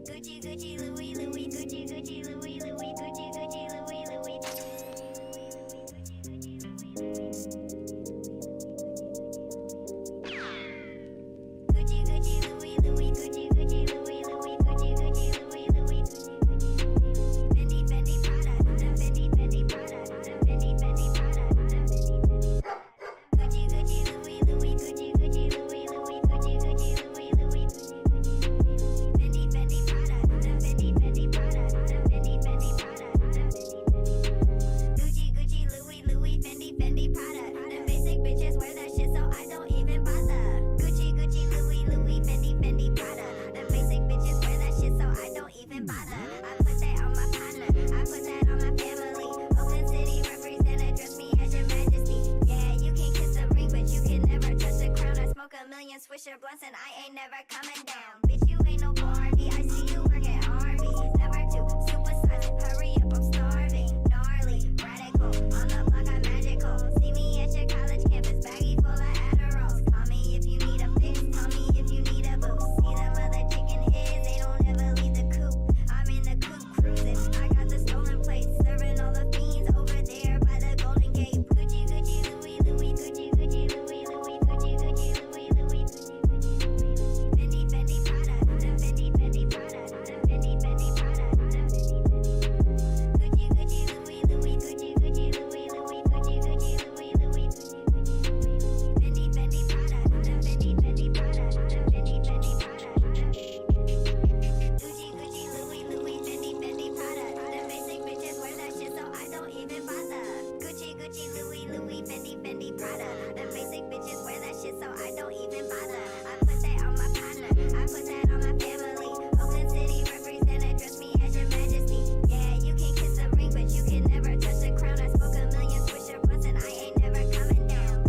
Gucci, Gucci, Louis, Louis, Gucci, Gucci, Louis, Louis, Gucci, Gucci, Louis, Louis. Gucci, Gucci, Louis, Louis, Gucci, Gucci, Louis, Louis, Gucci, Gucci, Louis, Louis. Fendi, Fendi, Prada, Fendi, Fendi, Prada, Fendi, Fendi, Prada, Fendi, Fendi. Gucci, Gucci, Louis, Louis, Gucci, Gucci, Louis, Louis, Gucci, Gucci, Louis, Louis. Fendi, Fendi, Prada, Fendi, Fendi, Prada, Fendi, Fendi, Prada, Gucci, Gucci, Louis, Louis, Fendi, Fendi, Prada. Them basic bitches wear that shit, so I don't even bother. Gucci, Gucci, Louis, Louis, Fendi, Fendi, Prada. Them basic bitches wear that shit, so I don't even bother. I put that on my partner, I put that on my family. Oakland City represent, address me as your majesty. Yeah, you can kiss the ring, but you can never touch the crown. I smoke a million Swisher blunts and I ain't never coming down. Bitch, you ain't no Barbie, I see you work at Arby's. Never too super silent, hurry up, I'm starving. Gnarly, radical, on the block I'm magical. See me at your college campus, baggy full of Adderalls. Call me if you need a fix, call me if you need a boost. See them other chicken heads, they don't ever leave the coop. I'm in the coop cruising, I got the stolen plates, serving all the fiends over there by the Golden Gate. Gucci, Gucci, Louis, Louis, Gucci, Gucci, Louis, Louis, Gucci, Gucci, Louis, Louis. Fendi, Fendi, Prada, Fendi, Fendi, Prada, Fendi, Fendi, Prada, Gucci, Gucci, Louis, Louis, Gucci, Gucci, Louis, Louis, Gucci, Gucci, Louis, Louis. Fendi, Fendi, Prada, Fendi, Fendi, Prada, Fendi, Fendi, Prada. Gucci, Gucci, Louis, Louis, Fendi, Fendi, Prada. Them basic bitches wear that shit, so I don't even bother. Gucci, Gucci, Louis, Louis, Fendi, Fendi, Prada. Them basic bitches wear that shit, so I don't even bother. I put that on my partner, I put that on my family. Oakland City represent, address me as your majesty. Yeah, you can kiss the ring, but you can never touch the crown. I smoke a million Swisher blunts and I ain't never coming down.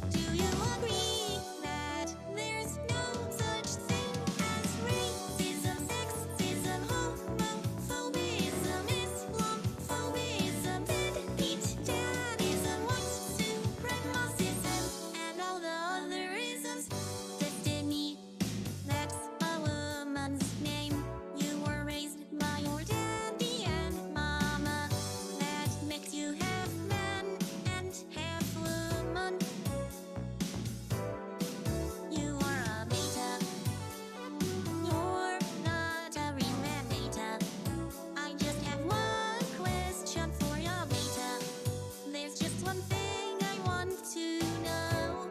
Do you agree that there's no such thing as racism, sexism, homophobism, Islamphobism, deadbeat-dadism, white supremacism, and all the other isms? Destiny, that's a woman's name. You were raised by your daddy and mama. That makes you half man and half woman. You are a beta. You're not a real man, beta. I just have one question for ya, beta. There's just one thing I want to know.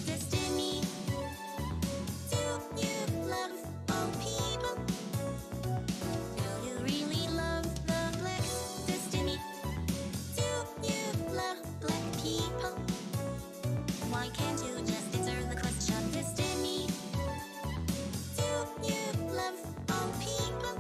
Destiny, do you love all people? Do you really love the blacks? Destiny, do you love black people? Why can't you just answer the question? Destiny, do you love all people?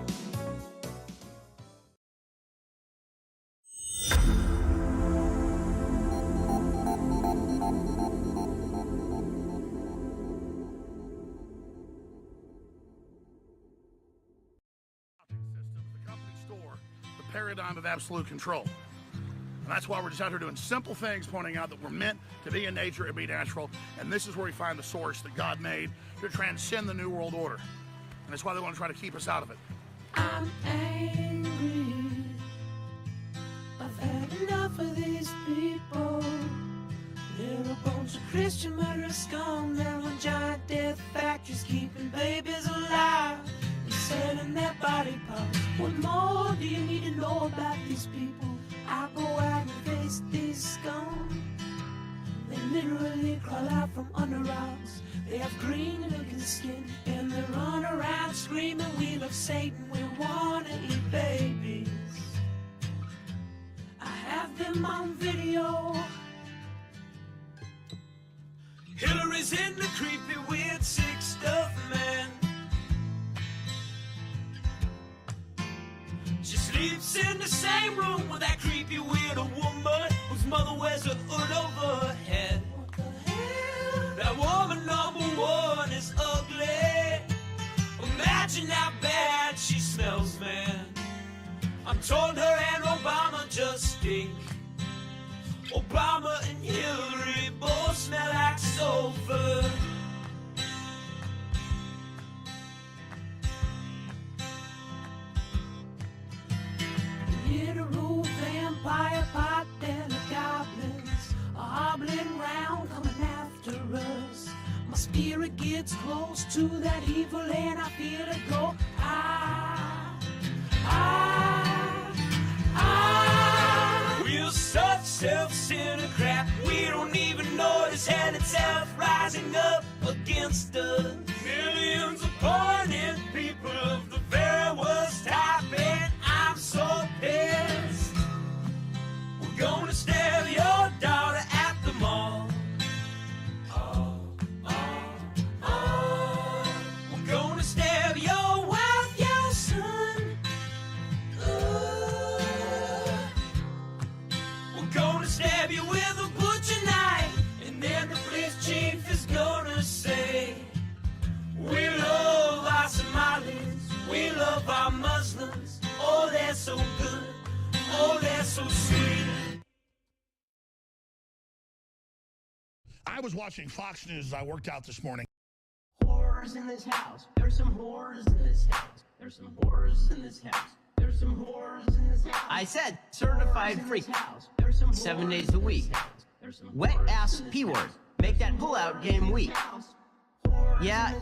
System of the company store, the paradigm of absolute control. And that's why we're just out here doing simple things, pointing out that we're meant to be in nature and be natural. And this is where we find the source that God made to transcend the New World Order. And that's why they want to try to keep us out of it. I'm angry. I've had enough of these people. They're a bunch of Christian murderers, scum. They're on giant death factories, keeping babies alive and selling their body parts. What more do you need to know about these people? I go out and face these scum. They literally crawl out from under rocks. They have green looking skin and they run around screaming, "We love Satan, we wanna eat babies." I have them on video same room with that creepy weirdo woman whose mother wears a hood over her head. What the hell? That woman number one is ugly. Imagine how bad she smells, man. I'm told her and Obama just stink. Obama and Hillary both smell like sulfur. Literal vampire pot and the goblins are hobbling round coming after us. My spirit gets close to that evil and I feel it go. We're such self-centered crap. We don't even notice hell itself rising up against us. Millions of pointed people of the very worst type, and I'm so pissed. We're gonna stab your daughter at the mall. We're gonna stab your wife, your son. We're gonna stab you with a butcher knife, and then the police chief is gonna say, we love our Somalis, we love our Muslims. Oh, they're so good, oh, they're so sweet. I was watching Fox News as I worked out this morning. Horrors in this house. There's some horrors in this house. There's some horrors in this house. There's some horrors in this house. I said certified freak. 7 days a week. Wet ass P word. Make that pullout game weak. Yeah,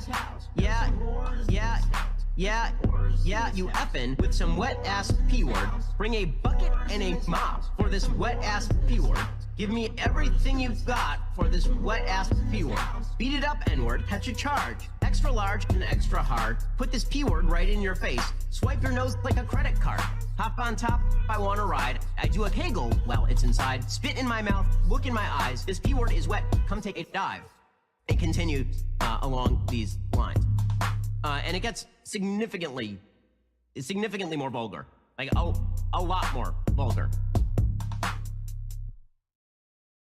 you effin' with some wet ass P word. Bring a bucket and a mop for this wet ass P word. Give me everything you've got for this wet ass P word. Beat it up, N word, catch a charge. Extra large and extra hard. Put this P word right in your face. Swipe your nose like a credit card. Hop on top, I wanna ride. I do a kegel while it's inside. Spit in my mouth, look in my eyes. This P word is wet, come take a dive. And continue along these lines. And it gets significantly more vulgar. Like, a lot more vulgar.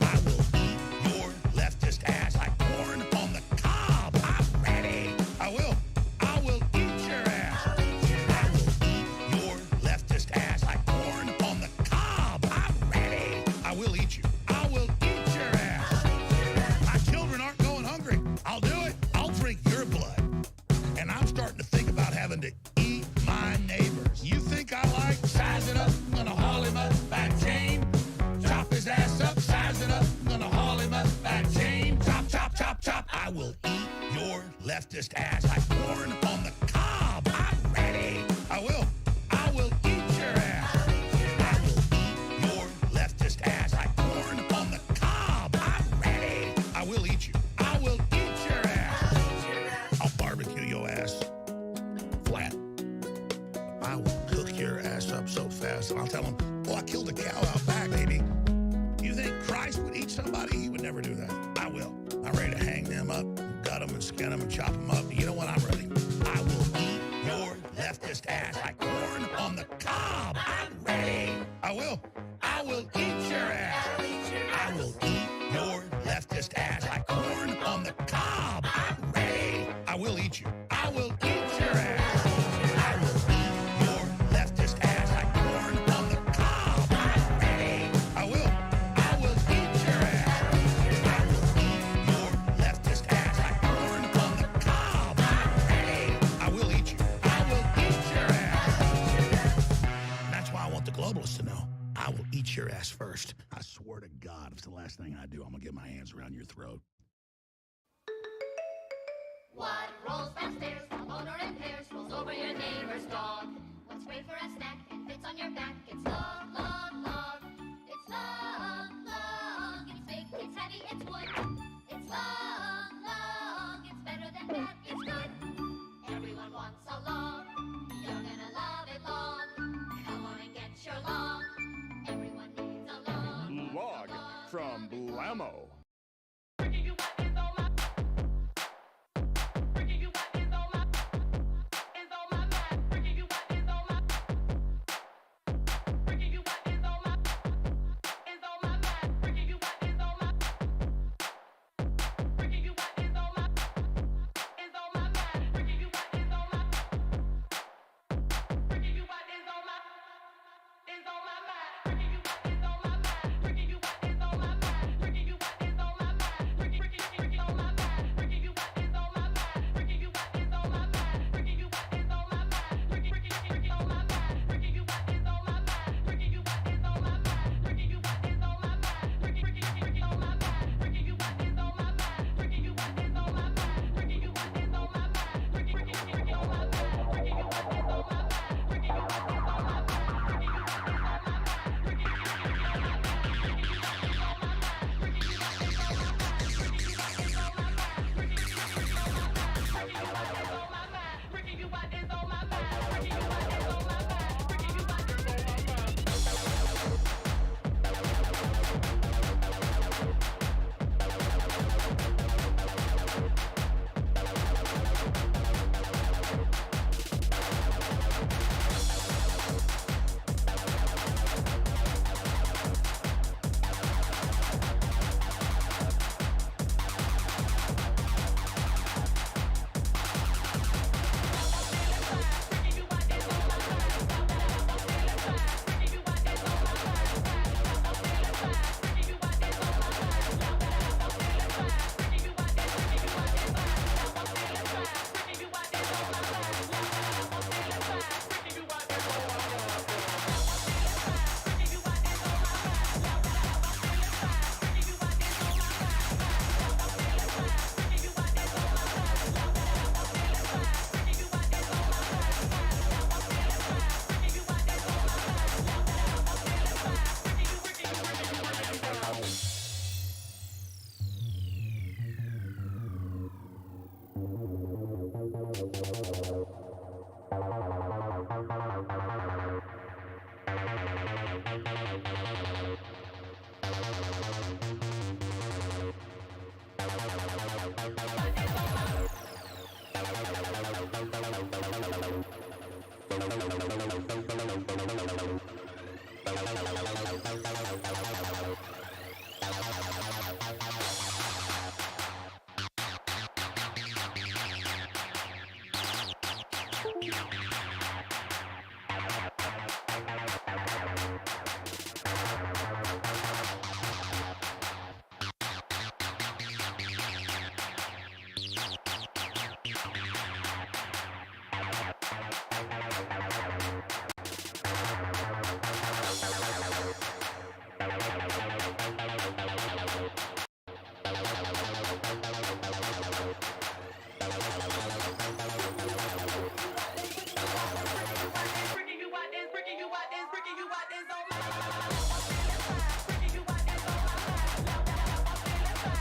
I will eat your leftist ass like corn on the cob. I'm ready. I will eat your ass. I will eat your leftist ass like corn on the cob. I'm ready. I will eat you. I will eat your ass. My children aren't going hungry. I'll do it. I'll drink your blood. And I'm starting to think about having to eat my neighbors. You think I like size it up? I'm gonna haul him up back chain. Chop his ass up, size it up. I'm gonna haul him up back chain. Chop, chop, chop, chop. I will eat your leftist ass like corn on the cob. I'm ready. I will eat your ass. I will eat your leftist ass like corn on the cob. I'm ready. I will eat you. I will eat your ass. I'll barbecue your ass flat. I will cook your ass up so fast, and I'll tell them, oh, I killed a cow out back, baby. You think Christ would eat somebody? He would never do that. I will. I'm ready to hang them up, gut them and skin them and chop them up. You know what? I'm ready. I will eat your leftist ass like corn on the cob. I'm ready. I will eat your ass. I will eat your leftist ass like corn on the cob. I'm ready. I will eat you. I will eat your ass. I will eat your leftist ass like corn on the cob. I'm ready. I will eat your ass. I will eat your leftist ass like corn on the cob. I'm ready. I will eat you. I will eat your ass. That's why I want the globalists to know. I will eat your ass first. I swear to God, if it's the last thing I do, I'm gonna get my hands around your throat. What rolls downstairs, owner and pairs, rolls over your neighbor's dog? What's great for a snack and fits on your back? It's long, long, long. It's long, long. It's big, it's heavy, it's wood. It's long, long. It's better than bad, it's good. Everyone wants a long. You're gonna love it long. Come on and get your long. Everyone needs a long. Log from Blammo.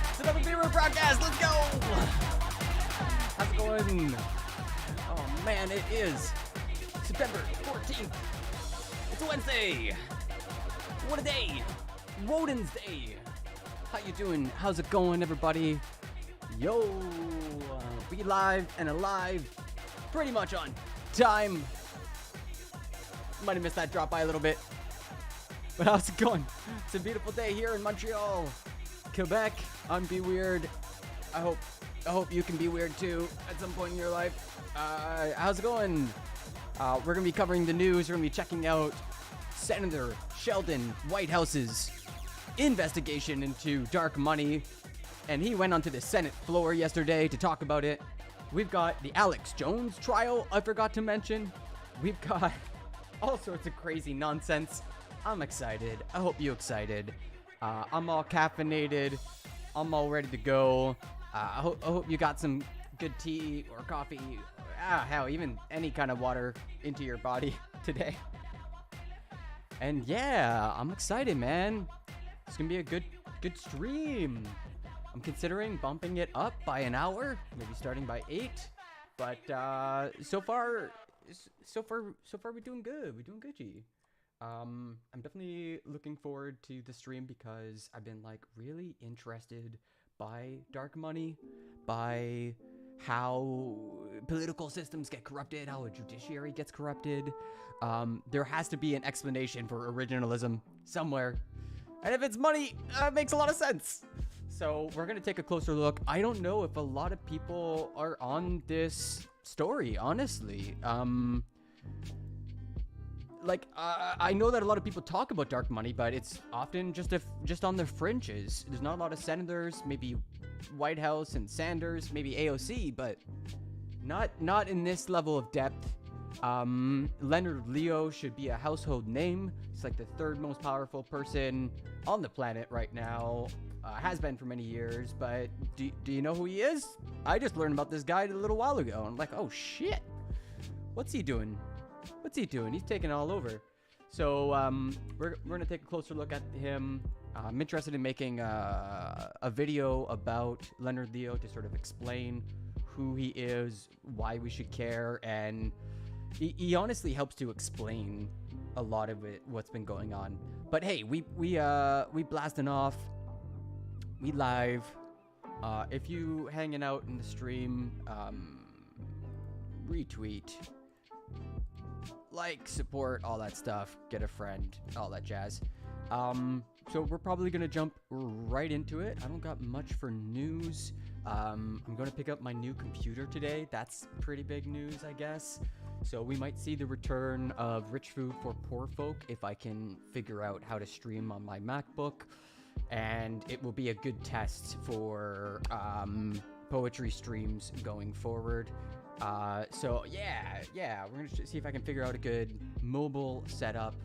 It's another Beaver broadcast. Let's go. How's it going? Oh man, it is September 14th. It's a Wednesday. What a day. Woden's Day. How you doing? How's it going, everybody? Yo, we live and alive. Pretty much on time. Might have missed that drop by a little bit. But how's it going? It's a beautiful day here in Montreal, Quebec. I'm Be Weird. I hope you can be weird too at some point in your life. How's it going? We're gonna be covering the news. We're gonna be checking out Senator Sheldon Whitehouse's investigation into dark money, and he went onto the Senate floor yesterday to talk about it. We've got the Alex Jones trial I forgot to mention. We've got all sorts of crazy nonsense. I'm excited. I hope you're excited. I'm all caffeinated. I'm all ready to go. I hope you got some good tea or coffee. Hell, even any kind of water into your body today. And yeah, I'm excited, man. It's gonna be a good stream. I'm considering bumping it up by an hour, maybe starting by 8. But so far we're doing good. We're doing Gucci. I'm definitely looking forward to the stream because I've been like really interested by dark money, by how political systems get corrupted, how a judiciary gets corrupted. There has to be an explanation for originalism somewhere. And if it's money, it makes a lot of sense. So we're going to take a closer look. I don't know if a lot of people are on this story, honestly. I know that a lot of people talk about dark money, but it's often just on the fringes. There's not a lot of senators, maybe Whitehouse and Sanders, maybe AOC, but not in this level of depth. Leonard Leo should be a household name. He's like the third most powerful person on the planet right now. Has been for many years, but do you know who he is? I just learned about this guy a little while ago. I'm like, oh shit, what's he doing? He's taking all over. So we're gonna take a closer look at him. I'm interested in making a video about Leonard Leo to sort of explain who he is, why we should care, and he honestly helps to explain a lot of it, what's been going on. But hey, we blasting off. We live. If you hanging out in the stream, retweet, like, support, all that stuff, get a friend, all that jazz. So we're probably gonna jump right into it. I don't got much for news. I'm gonna pick up my new computer today. That's pretty big news, I guess. So we might see the return of Rich Food for Poor Folk if I can figure out how to stream on my MacBook. And it will be a good test for poetry streams going forward. So yeah, we're gonna see if I can figure out a good mobile setup.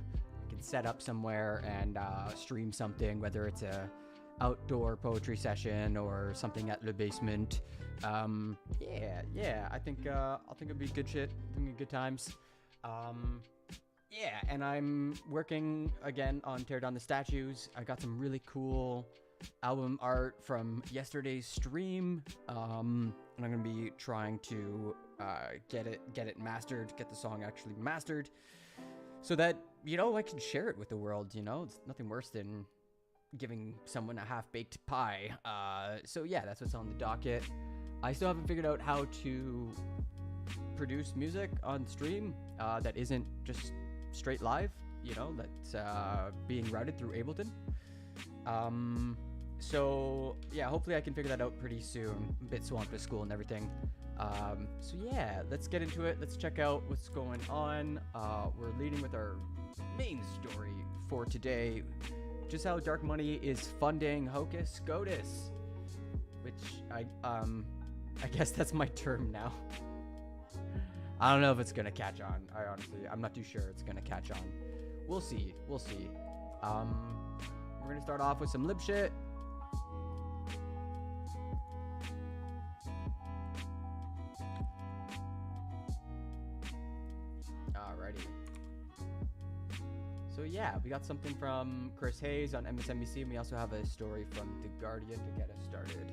I can set up somewhere and stream something, whether it's a outdoor poetry session or something at Le Basement. Yeah, I think it'll be good shit. I think it'll be good times. Yeah, and I'm working again on Tear Down the Statues. I got some really cool album art from yesterday's stream, and I'm gonna be trying to get it mastered, get the song actually mastered, so that, you know, I can share it with the world. You know, it's nothing worse than giving someone a half-baked pie. So yeah, that's what's on the docket. I still haven't figured out how to produce music on stream that isn't just straight live, you know, that's being routed through Ableton. So yeah, hopefully I can figure that out pretty soon. I'm a bit swamped with school and everything. So yeah, let's get into it. Let's check out what's going on. We're leading with our main story for today, just how dark money is funding HOCUS SCOTUS, which I guess that's my term now. I don't know if it's gonna catch on. I'm not too sure it's gonna catch on. We'll see. We're gonna start off with some lib shit. Alrighty. So yeah, we got something from Chris Hayes on MSNBC, and we also have a story from The Guardian to get us started.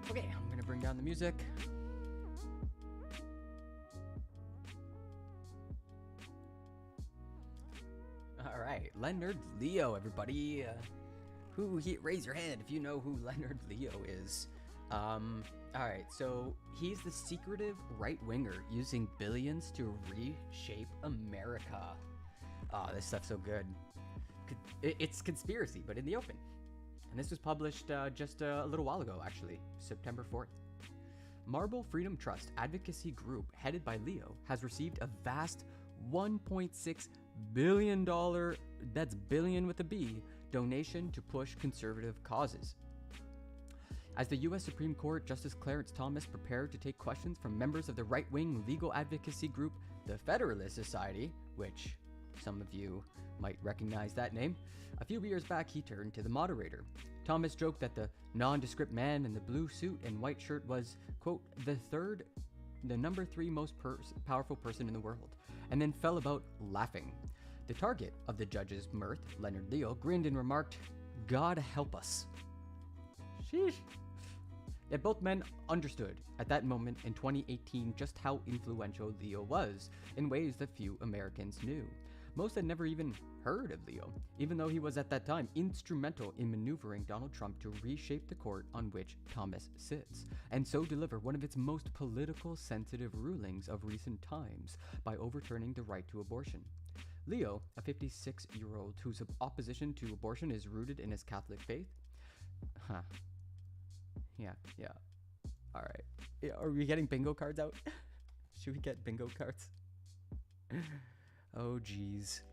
Okay, I'm gonna bring down the music. All right, Leonard Leo, everybody. Raise your hand if you know who Leonard Leo is. All right, so he's the secretive right-winger using billions to reshape America. Oh, this stuff's so good. It's conspiracy, but in the open. And this was published just a little while ago, actually, September 4th. Marble Freedom Trust advocacy group headed by Leo has received a vast $1.6 billion, that's billion with a B, donation to push conservative causes. As the U.S. Supreme Court Justice Clarence Thomas prepared to take questions from members of the right-wing legal advocacy group, the Federalist Society, which some of you might recognize that name, a few years back he turned to the moderator. Thomas joked that the nondescript man in the blue suit and white shirt was, quote, the number 3 most powerful person in the world, and then fell about laughing. The target of the judge's mirth, Leonard Leo, grinned and remarked, "God help us." Sheesh. Yet both men understood at that moment in 2018 just how influential Leo was in ways that few Americans knew. Most had never even heard of Leo, even though he was at that time instrumental in maneuvering Donald Trump to reshape the court on which Thomas sits, and so deliver one of its most political sensitive rulings of recent times by overturning the right to abortion. Leo, a 56-year-old whose opposition to abortion is rooted in his Catholic faith. Yeah. All right. Yeah, are we getting bingo cards out? Should we get bingo cards? Oh, geez.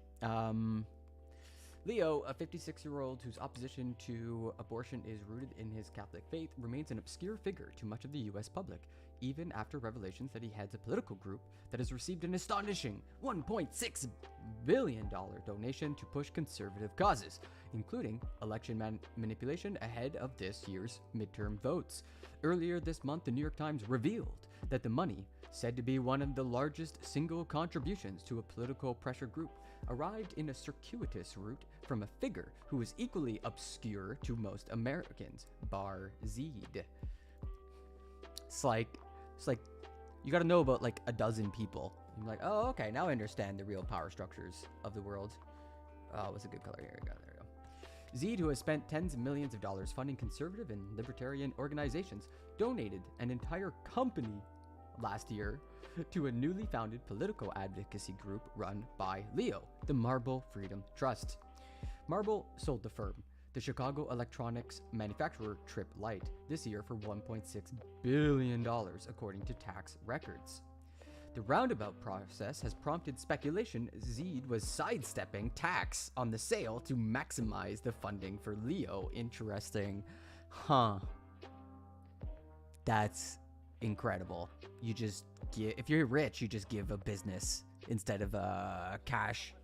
Leo, a 56-year-old whose opposition to abortion is rooted in his Catholic faith, remains an obscure figure to much of the U.S. public, even after revelations that he heads a political group that has received an astonishing $1.6 billion donation to push conservative causes, including election manipulation ahead of this year's midterm votes. Earlier this month, the New York Times revealed that the money, said to be one of the largest single contributions to a political pressure group, arrived in a circuitous route from a figure who is equally obscure to most Americans, Bar Zeed. It's like you gotta know about like a dozen people. You're like, oh, okay, now I understand the real power structures of the world. Oh, what's a good color here? There we go. Zeed, who has spent tens of millions of dollars funding conservative and libertarian organizations, donated an entire company last year to a newly founded political advocacy group run by Leo, the Marble Freedom Trust. Marble sold the firm, the Chicago electronics manufacturer Trip Light, this year for $1.6 billion, according to tax records. The roundabout process has prompted speculation Zeed was sidestepping tax on the sale to maximize the funding for Leo. Interesting. That's incredible. You just give, if you're rich, you just give a business instead of cash.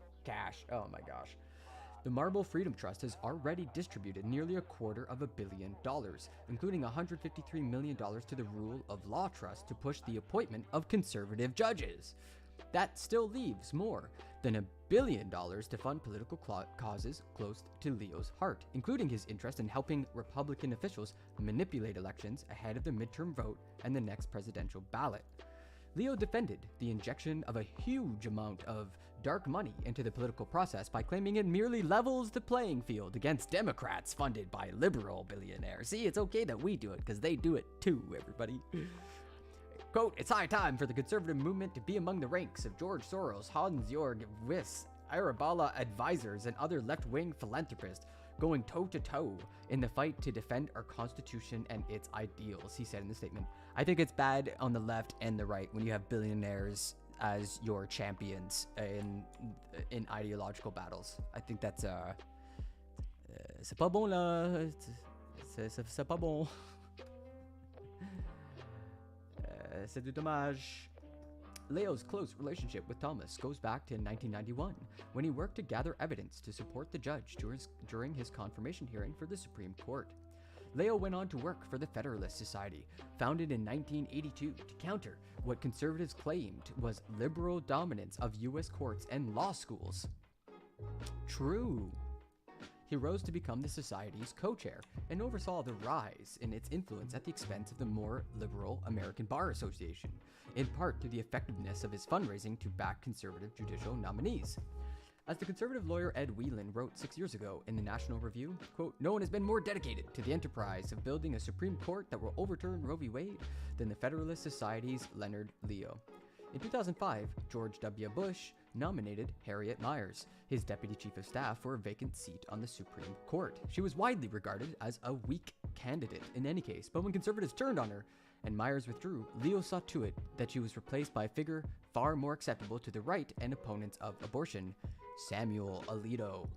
Oh my gosh. The Marble Freedom Trust has already distributed nearly $250 million, including $153 million to the Rule of Law Trust to push the appointment of conservative judges. That still leaves more than $1 billion to fund political causes close to Leo's heart, including his interest in helping Republican officials manipulate elections ahead of the midterm vote and the next presidential ballot. Leo defended the injection of a huge amount of dark money into the political process by claiming it merely levels the playing field against Democrats funded by liberal billionaires. See, it's okay that we do it because they do it too, everybody. Quote, it's high time for the conservative movement to be among the ranks of George Soros, Hans-Jörg Wyss, Arabella advisors, and other left-wing philanthropists going toe-to-toe in the fight to defend our Constitution and its ideals, he said in the statement. I think it's bad on the left and the right when you have billionaires as your champions in ideological battles. I think that's c'est pas bon là. C'est pas bon. C'est du dommage. Leo's close relationship with Thomas goes back to 1991, when he worked to gather evidence to support the judge during his confirmation hearing for the Supreme Court. Leo went on to work for the Federalist Society, founded in 1982 to counter what conservatives claimed was liberal dominance of U.S. courts and law schools. True. He rose to become the Society's co-chair and oversaw the rise in its influence at the expense of the more liberal American Bar Association, in part through the effectiveness of his fundraising to back conservative judicial nominees. As the conservative lawyer Ed Whelan wrote 6 years ago in the National Review, quote, no one has been more dedicated to the enterprise of building a Supreme Court that will overturn Roe v. Wade than the Federalist Society's Leonard Leo. In 2005, George W. Bush nominated Harriet Miers, his deputy chief of staff, for a vacant seat on the Supreme Court. She was widely regarded as a weak candidate in any case, but when conservatives turned on her and Miers withdrew, Leo saw to it that she was replaced by a figure far more acceptable to the right and opponents of abortion, Samuel Alito.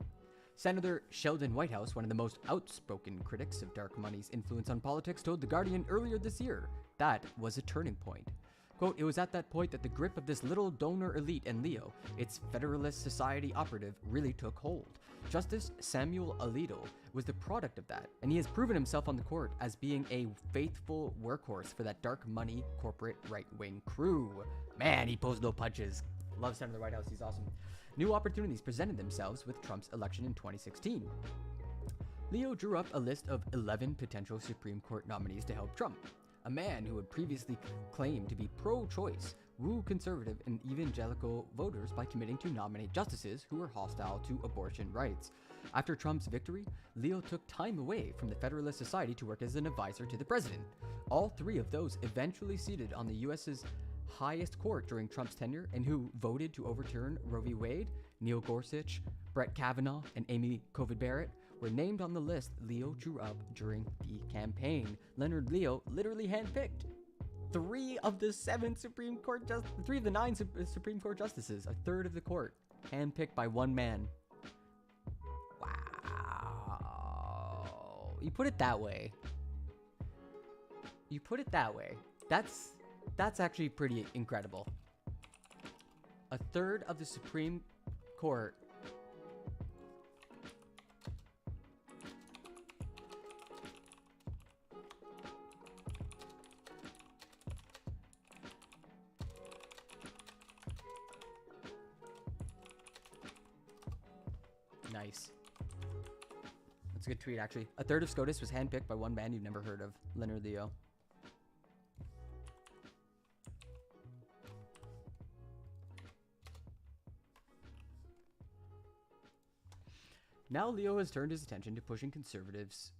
Senator Sheldon Whitehouse, one of the most outspoken critics of dark money's influence on politics, told The Guardian earlier this year that was a turning point. Quote, it was at that point that the grip of this little donor elite and Leo, its Federalist Society operative, really took hold. Justice Samuel Alito was the product of that, and he has proven himself on the court as being a faithful workhorse for that dark money corporate right-wing crew. Man, he pulls no punches. Love Senator Whitehouse, he's awesome. New opportunities presented themselves with Trump's election in 2016. Leo drew up a list of 11 potential Supreme Court nominees to help Trump. A man who had previously claimed to be pro-choice wooed conservative and evangelical voters by committing to nominate justices who were hostile to abortion rights. After Trump's victory, Leo took time away from the Federalist Society to work as an advisor to the president. All three of those eventually seated on the U.S.'s highest court during Trump's tenure and who voted to overturn Roe v. Wade, Neil Gorsuch, Brett Kavanaugh, and Amy Coney Barrett, were named on the list Leo drew up during the campaign. Leonard Leo literally handpicked three of the 9 Supreme Court justices, a third of the court, handpicked by one man. Wow. You put it that way. That's actually pretty incredible. A third of the Supreme Court. Nice. That's a good tweet, actually. A third of SCOTUS was handpicked by one man you've never heard of, Leonard Leo. Now Leo has turned his attention to pushing conservatives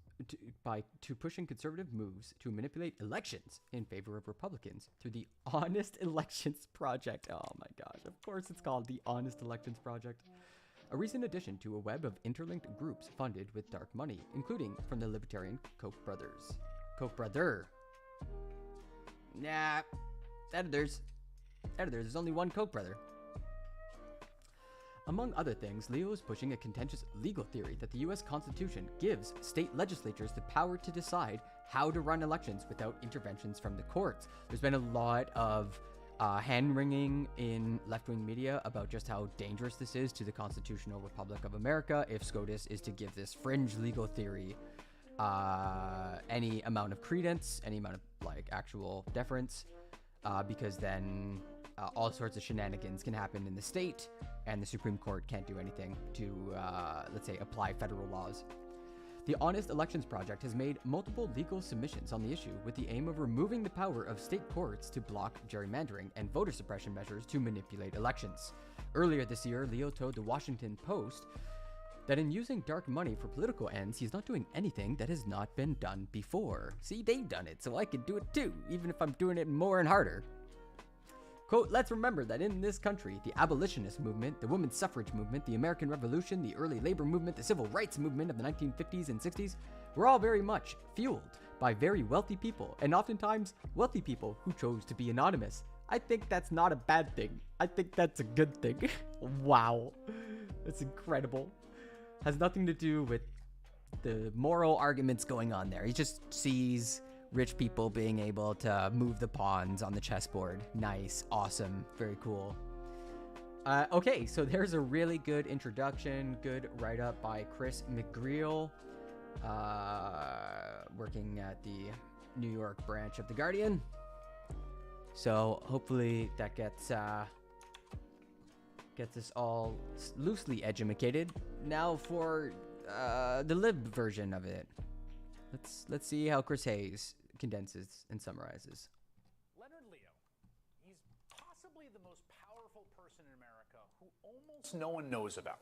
pushing conservative moves to manipulate elections in favor of Republicans through the Honest Elections Project. Oh my gosh, of course it's called the Honest Elections Project. A recent addition to a web of interlinked groups funded with dark money, including from the libertarian Koch brothers. Koch brother. Nah, editors, there's only one Koch brother. Among other things, Leo is pushing a contentious legal theory that the US Constitution gives state legislatures the power to decide how to run elections without interventions from the courts. There's been a lot of hand-wringing in left-wing media about just how dangerous this is to the Constitutional Republic of America if SCOTUS is to give this fringe legal theory any amount of credence, any amount of actual deference, because then all sorts of shenanigans can happen in the state, and the Supreme Court can't do anything to, let's say, apply federal laws. The Honest Elections Project has made multiple legal submissions on the issue with the aim of removing the power of state courts to block gerrymandering and voter suppression measures to manipulate elections. Earlier this year, Leo told the Washington Post that in using dark money for political ends, he's not doing anything that has not been done before. See, they've done it, so I can do it too, even if I'm doing it more and harder. Quote, let's remember that in this country, the abolitionist movement, the women's suffrage movement, the American Revolution, the early labor movement, the civil rights movement of the 1950s and 60s were all very much fueled by very wealthy people, and oftentimes wealthy people who chose to be anonymous. I think that's not a bad thing. I think that's a good thing. Wow. That's incredible. Has nothing to do with the moral arguments going on there. He just sees rich people being able to move the pawns on the chessboard. Nice, awesome, very cool. Okay, so there's a really good introduction, good write-up by Chris McGreal, working at the New York branch of The Guardian. So hopefully that gets us all loosely educated. Now for the lib version of it. Let's see how Chris Hayes condenses and summarizes. Leonard Leo. He's possibly the most powerful person in America who almost no one knows about.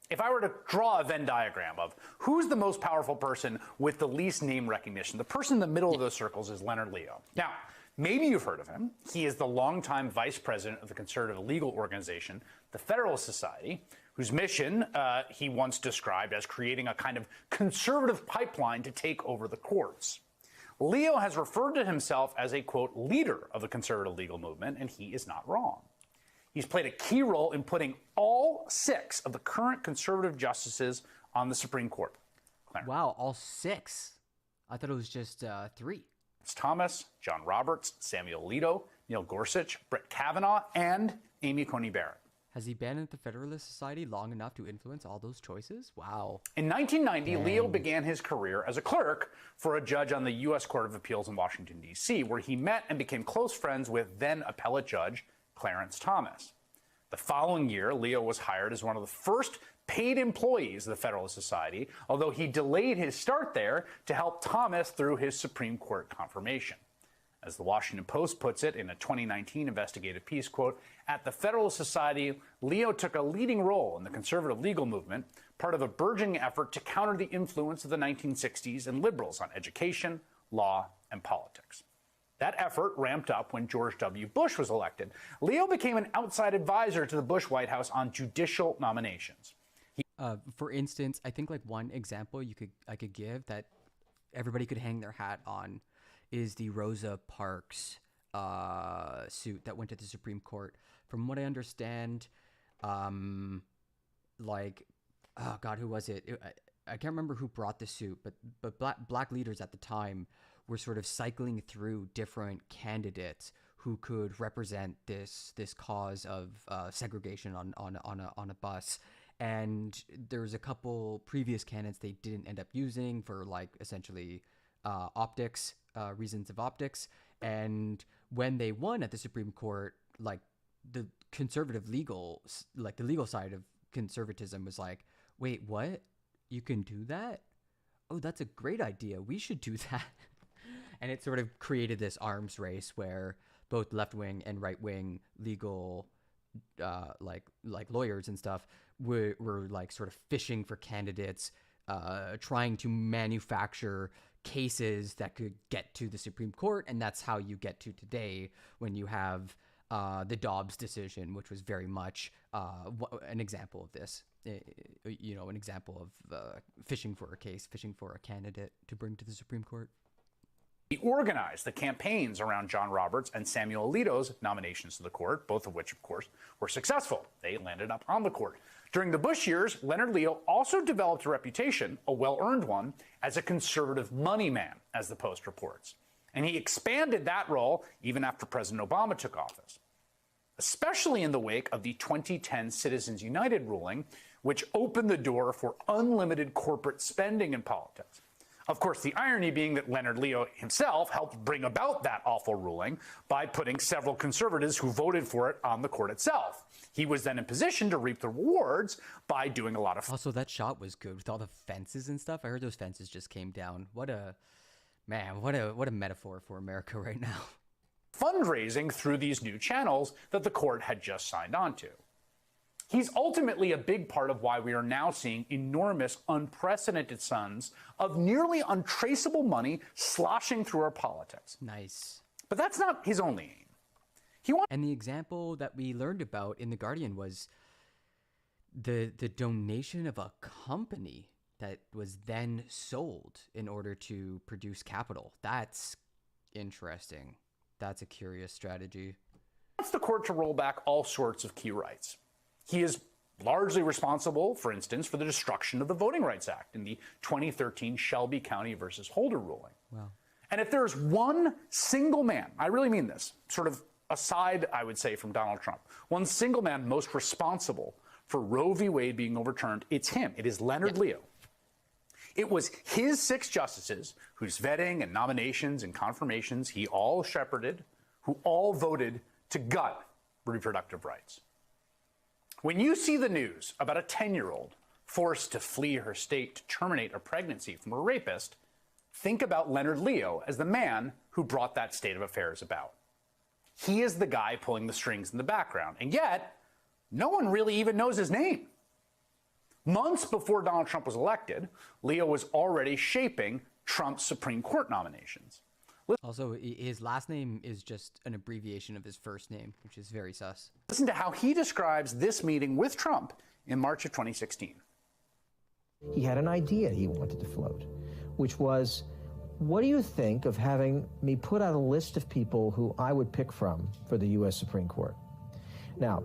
If I were to draw a Venn diagram of who's the most powerful person with the least name recognition, the person in the middle of those circles is Leonard Leo. Now, maybe you've heard of him. He is the longtime vice president of the conservative legal organization, the Federalist Society, whose mission he once described as creating a kind of conservative pipeline to take over the courts. Leo has referred to himself as a, quote, leader of the conservative legal movement, and he is not wrong. He's played a key role in putting all 6 of the current conservative justices on the Supreme Court. Clarence. Wow, all 6? I thought it was just 3. It's Thomas, John Roberts, Samuel Alito, Neil Gorsuch, Brett Kavanaugh, and Amy Coney Barrett. Has he been at the Federalist Society long enough to influence all those choices? Wow. In 1990, Leo began his career as a clerk for a judge on the U.S. Court of Appeals in Washington, D.C., where he met and became close friends with then appellate judge Clarence Thomas. The following year, Leo was hired as one of the first paid employees of the Federalist Society, although he delayed his start there to help Thomas through his Supreme Court confirmation. As the Washington Post puts it in a 2019 investigative piece, quote, at the Federalist Society, Leo took a leading role in the conservative legal movement, part of a burgeoning effort to counter the influence of the 1960s and liberals on education, law, and politics. That effort ramped up when George W. Bush was elected. Leo became an outside advisor to the Bush White House on judicial nominations. For instance, I think like one example I could give that everybody could hang their hat on is the Rosa Parks suit that went to the Supreme Court. From what I understand, like, oh God, who was it? I can't remember who brought the suit, but black leaders at the time were sort of cycling through different candidates who could represent this cause of segregation on a bus. And there's a couple previous candidates they didn't end up using for like essentially optics, reasons of optics. And when they won at the Supreme Court, like the conservative legal, like the legal side of conservatism was like, wait, what? You can do that? Oh, that's a great idea. We should do that. And it sort of created this arms race where both left-wing and right-wing legal like lawyers and stuff were like sort of fishing for candidates, trying to manufacture cases that could get to the Supreme Court. And that's how you get to today when you have the Dobbs decision, which was very much an example of this, you know, an example of fishing for a case, fishing for a candidate to bring to the Supreme Court. He organized the campaigns around John Roberts and Samuel Alito's nominations to the court, both of which, of course, were successful. They landed up on the court. During the Bush years, Leonard Leo also developed a reputation, a well-earned one, as a conservative money man, as the Post reports. And he expanded that role even after President Obama took office, especially in the wake of the 2010 Citizens United ruling, which opened the door for unlimited corporate spending in politics. Of course, the irony being that Leonard Leo himself helped bring about that awful ruling by putting several conservatives who voted for it on the court itself. He was then in position to reap the rewards by doing a lot of... Also, that shot was good with all the fences and stuff. I heard those fences just came down. What a metaphor for America right now. Fundraising through these new channels that the court had just signed on to. He's ultimately a big part of why we are now seeing enormous, unprecedented sums of nearly untraceable money sloshing through our politics. Nice. But that's not his only aim. And the example that we learned about in The Guardian was the donation of a company that was then sold in order to produce capital. That's interesting. That's a curious strategy. He wants the court to roll back all sorts of key rights. He is largely responsible, for instance, for the destruction of the Voting Rights Act in the 2013 Shelby County versus Holder ruling. Wow. And if there's one single man, I really mean this, sort of aside, I would say, from Donald Trump, one single man most responsible for Roe v. Wade being overturned, it's him. It is Leonard Leo. It was his 6 justices whose vetting and nominations and confirmations he all shepherded, who all voted to gut reproductive rights. When you see the news about a 10-year-old forced to flee her state to terminate a pregnancy from a rapist, think about Leonard Leo as the man who brought that state of affairs about. He is the guy pulling the strings in the background, and yet no one really even knows his name. Months before Donald Trump was elected, Leo was already shaping Trump's Supreme Court nominations. Also, his last name is just an abbreviation of his first name, which is very sus. Listen to how he describes this meeting with Trump in March of 2016. He had an idea he wanted to float, which was, what do you think of having me put out a list of people who I would pick from for the U.S. Supreme Court? Now,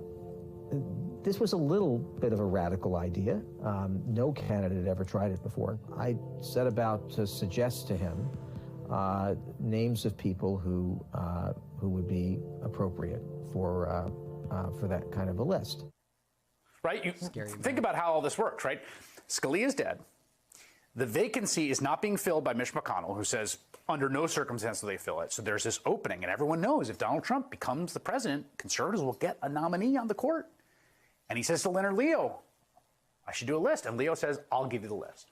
this was a little bit of a radical idea. No candidate had ever tried it before. I set about to suggest to him names of people who would be appropriate for that kind of a list. Right? You think about how all this works, right? Scalia's dead. The vacancy is not being filled by Mitch McConnell, who says under no circumstance will they fill it. So there's this opening, and everyone knows if Donald Trump becomes the president, conservatives will get a nominee on the court. And he says to Leonard Leo, I should do a list. And Leo says, I'll give you the list.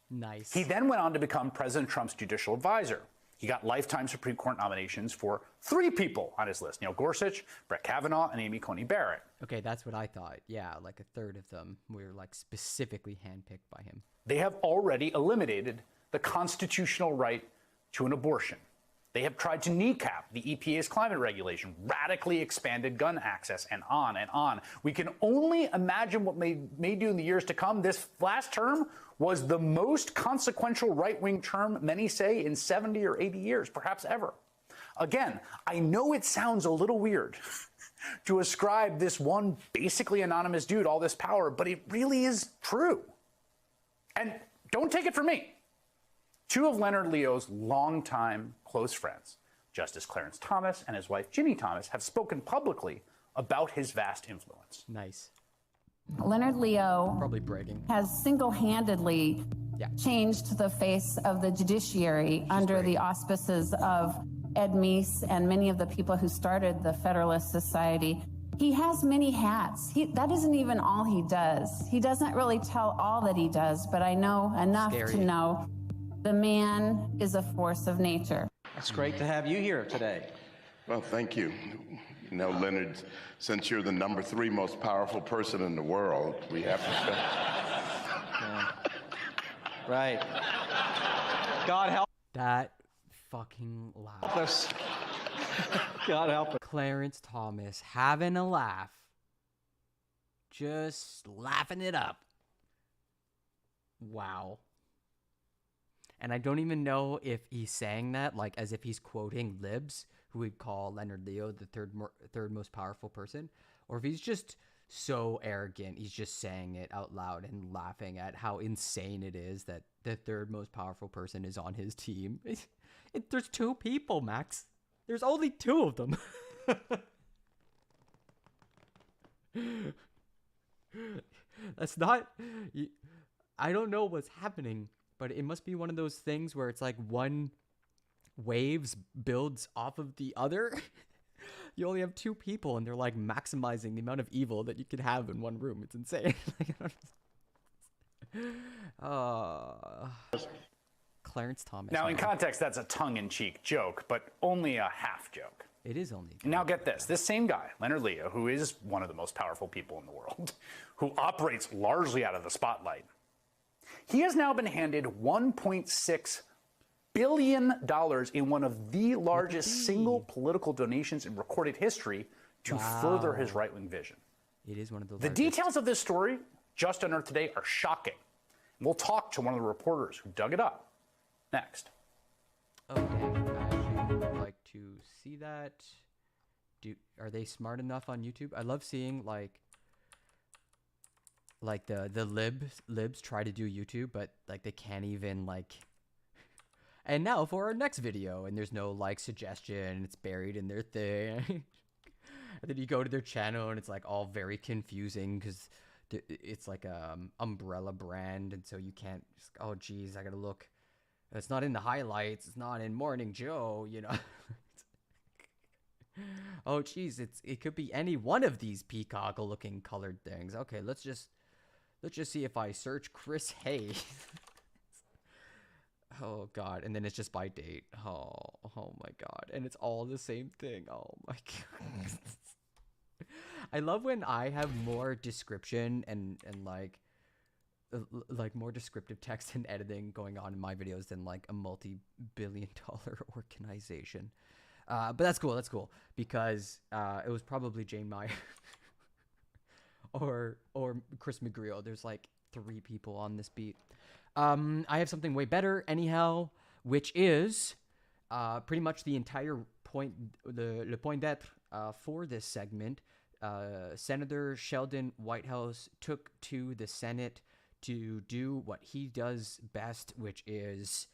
Nice. He then went on to become President Trump's judicial advisor. He got lifetime Supreme Court nominations for 3 people on his list: Neil Gorsuch, Brett Kavanaugh, and Amy Coney Barrett. Okay, that's what I thought. Yeah, like a third of them were like specifically handpicked by him. They have already eliminated the constitutional right to an abortion. They have tried to kneecap the EPA's climate regulation, radically expanded gun access, and on and on. We can only imagine what may do in the years to come. This last term was the most consequential right-wing term, many say, in 70 or 80 years, perhaps ever. Again, I know it sounds a little weird to ascribe this one basically anonymous dude all this power, but it really is true. And don't take it from me. 2 of Leonard Leo's longtime close friends, Justice Clarence Thomas and his wife Ginny Thomas, have spoken publicly about his vast influence. Nice. Leonard Leo Probably bragging. has single-handedly changed the face of the judiciary under the auspices of Ed Meese and many of the people who started the Federalist Society. He has many hats. That isn't even all he does. He doesn't really tell all that he does, but I know enough to know the man is a force of nature. It's great to have you here today. Well, thank you. You know, Leonard, since you're the number 3 most powerful person in the world, we have to say. Yeah. Right. God help. That fucking laugh. us. God help us. Clarence Thomas having a laugh. Just laughing it up. Wow. And I don't even know if he's saying that like as if he's quoting libs, who would call Leonard Leo the third most powerful person, or if he's just so arrogant, he's just saying it out loud and laughing at how insane it is that the 3rd most powerful person is on his team. There's 2 people, Max. There's only 2 of them. That's not... I don't know what's happening, but it must be one of those things where it's like one waves builds off of the other. You only have 2 people and they're like maximizing the amount of evil that you could have in one room. It's insane. Clarence Thomas. Now, in context, that's a tongue-in-cheek joke, but only a half joke. It is only. Now get this. This same guy, Leonard Leo, who is one of the most powerful people in the world, who operates largely out of the spotlight, he has now been handed $1.6 billion in one of the largest single political donations in recorded history to further his right-wing vision. It is one of the largest. The details of this story, just unearthed today, are shocking. We'll talk to one of the reporters who dug it up next. Okay, I actually would like to see that. Are they smart enough on YouTube? I love seeing like the libs try to do YouTube, but like they can't even like. And now for our next video, and there's no like suggestion, it's buried in their thing. And then you go to their channel and it's like all very confusing because it's like a umbrella brand, and so you can't just, oh geez, I gotta look. It's not in the highlights, it's not in Morning Joe, you know. Oh geez, it could be any one of these peacock looking colored things. Okay, let's just see if I search Chris Hayes. Oh god, and then it's just by date. Oh my god, and it's all the same thing. Oh my god. I love when I have more description and like more descriptive text and editing going on in my videos than like a multi-billion-dollar organization. But that's cool because it was probably Jane Meyer or Chris McGreal. There's like 3 people on this beat. I have something way better anyhow, which is pretty much the entire point, le point d'etre for this segment. Senator Sheldon Whitehouse took to the Senate to do what he does best, which is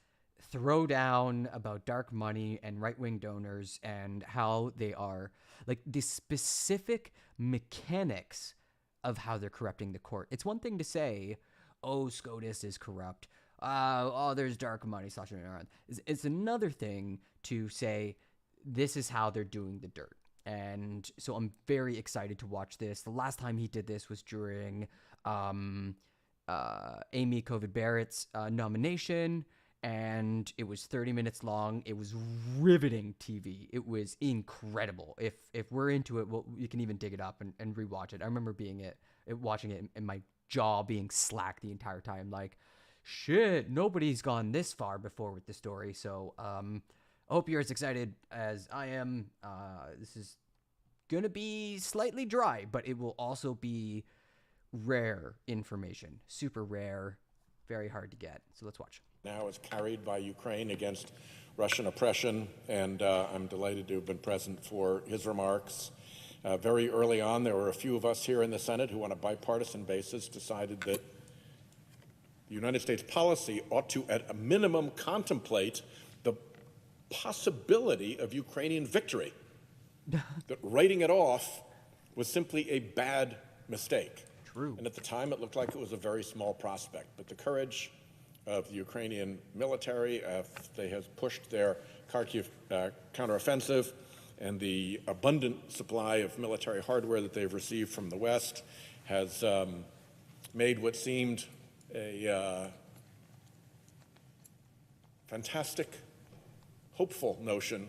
throw down about dark money and right-wing donors and how they are, like, the specific mechanics of how they're corrupting the court. It's one thing to say, oh, SCOTUS is corrupt. Oh, there's dark money sloshing around. It's another thing to say, this is how they're doing the dirt. And so I'm very excited to watch this. The last time he did this was during Amy Covid Barrett's nomination, and it was 30 minutes long. It was riveting TV. It was incredible. If we're into it, you can even dig it up and rewatch it. I remember watching it and my jaw being slack the entire time. Like, shit, nobody's gone this far before with the story. So I hope you're as excited as I am. This is gonna be slightly dry, but it will also be rare information. Super rare, very hard to get. So let's watch. Now is carried by Ukraine against Russian oppression, and I'm delighted to have been present for his remarks. Very early on, there were a few of us here in the Senate who, on a bipartisan basis, decided that the United States policy ought to, at a minimum, contemplate the possibility of Ukrainian victory. That writing it off was simply a bad mistake. True. And at the time, it looked like it was a very small prospect. But the courage of the Ukrainian military, they have pushed their Kharkiv counteroffensive, and the abundant supply of military hardware that they've received from the West has made what seemed a fantastic, hopeful notion.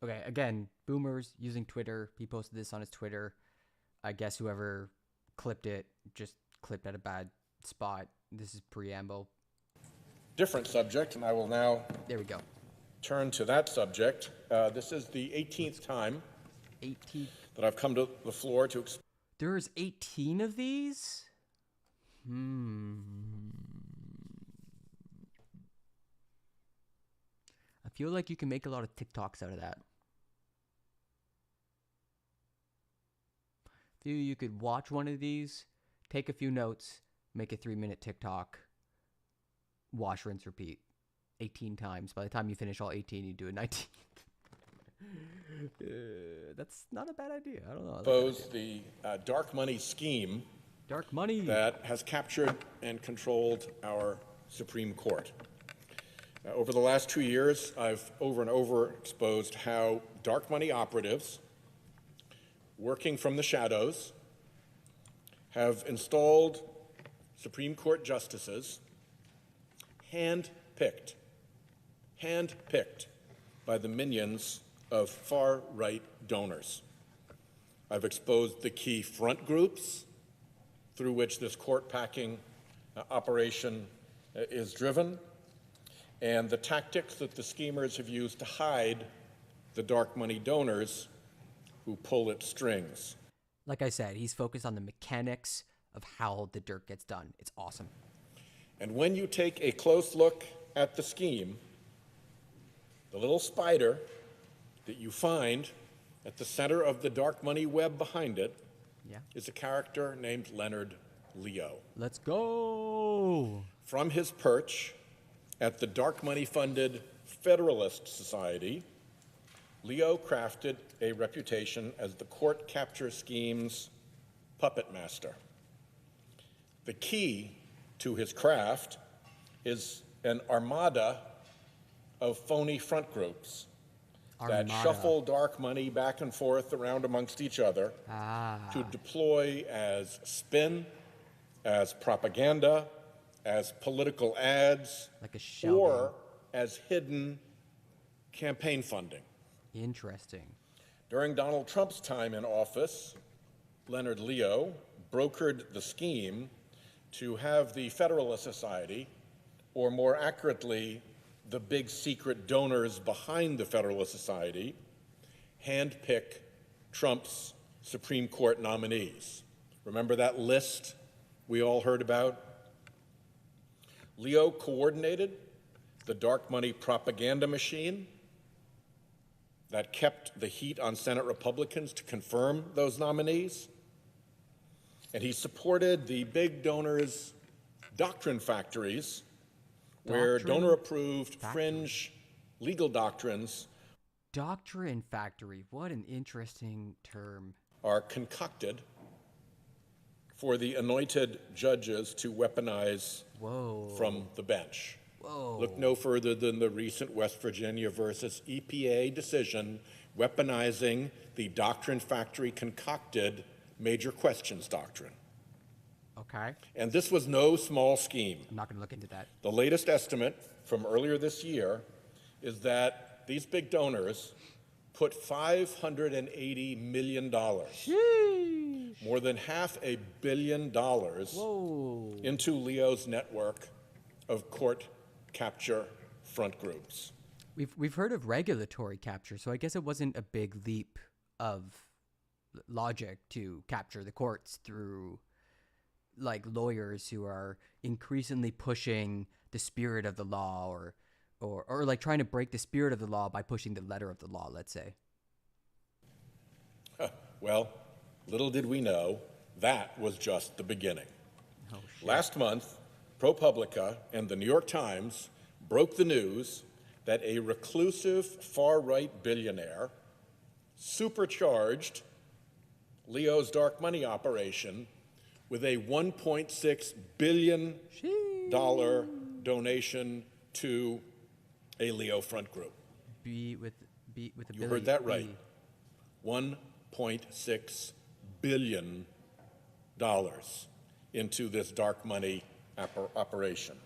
Okay, again, boomers using Twitter. He posted this on his Twitter. I guess whoever clipped it just clipped at a bad spot. This is preamble. Different subject, and I will now there we go. Turn to that subject. This is the 18th time that I've come to the floor to explain. There's 18 of these? I feel like you can make a lot of TikToks out of that. I feel you could watch one of these, take a few notes, make a 3-minute TikTok, wash, rinse, repeat 18 times. By the time you finish all 18, you do a 19th. That's not a bad idea. I don't know. Expose the dark money scheme. Dark money. That has captured and controlled our Supreme Court. Over the last 2 years, I've over and over exposed how dark money operatives, working from the shadows, have installed Supreme Court justices handpicked by the minions of far-right donors. I've exposed the key front groups through which this court-packing operation is driven, and the tactics that the schemers have used to hide the dark money donors who pull its strings. Like I said, he's focused on the mechanics of how the dirt gets done. It's awesome. And when you take a close look at the scheme, the little spider that you find at the center of the dark money web behind it is a character named Leonard Leo. Let's go! From his perch at the dark money-funded Federalist Society, Leo crafted a reputation as the court capture scheme's puppet master. The key to his craft is an armada of phony front groups that shuffle dark money back and forth around amongst each other to deploy as spin, as propaganda, as political ads, like a or as hidden campaign funding. Interesting. During Donald Trump's time in office, Leonard Leo brokered the scheme to have the Federalist Society, or more accurately, the big secret donors behind the Federalist Society, handpick Trump's Supreme Court nominees. Remember that list we all heard about? Leo coordinated the dark money propaganda machine that kept the heat on Senate Republicans to confirm those nominees. And he supported the big donors' doctrine factories, where donor-approved fringe legal doctrines Doctrine factory, what an interesting term. Are concocted for the anointed judges to weaponize from the bench. Look no further than the recent West Virginia versus EPA decision weaponizing the doctrine factory concocted major questions doctrine. Okay. And this was no small scheme. I'm not going to look into that. The latest estimate from earlier this year is that these big donors put $580 million, more than $500 million, into Leo's network of court capture front groups. We've heard of regulatory capture, so I guess it wasn't a big leap of logic to capture the courts through like lawyers who are increasingly pushing the spirit of the law or like trying to break the spirit of the law by pushing the letter of the law, let's say. Well, little did we know, that was just the beginning. Last month, ProPublica and the New York Times broke the news that a reclusive far-right billionaire supercharged Leo's dark money operation with a $1.6 billion donation to a Leo front group. You heard that right. $1.6 billion into this dark money operation.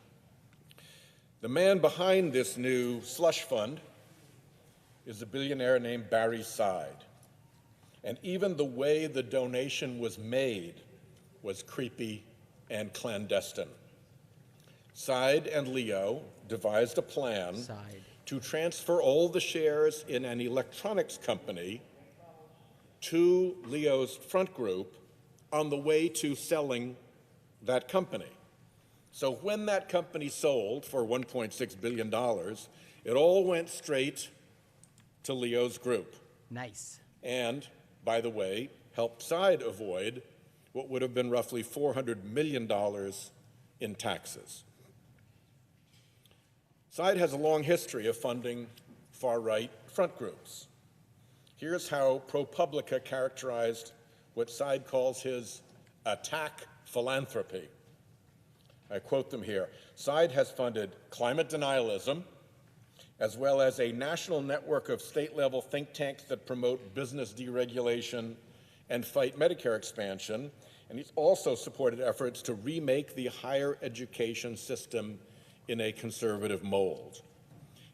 The man behind this new slush fund is a billionaire named Barry Side. And even the way the donation was made was creepy and clandestine. Side and Leo devised a plan to transfer all the shares in an electronics company to Leo's front group on the way to selling that company. So when that company sold for $1.6 billion, it all went straight to Leo's group. Nice. And, by the way, helped Side avoid what would have been roughly $400 million in taxes. Side has a long history of funding far-right front groups. Here's how ProPublica characterized what Side calls his attack philanthropy. I quote them here. Side has funded climate denialism, as well as a national network of state-level think tanks that promote business deregulation and fight Medicare expansion, and he's also supported efforts to remake the higher education system in a conservative mold.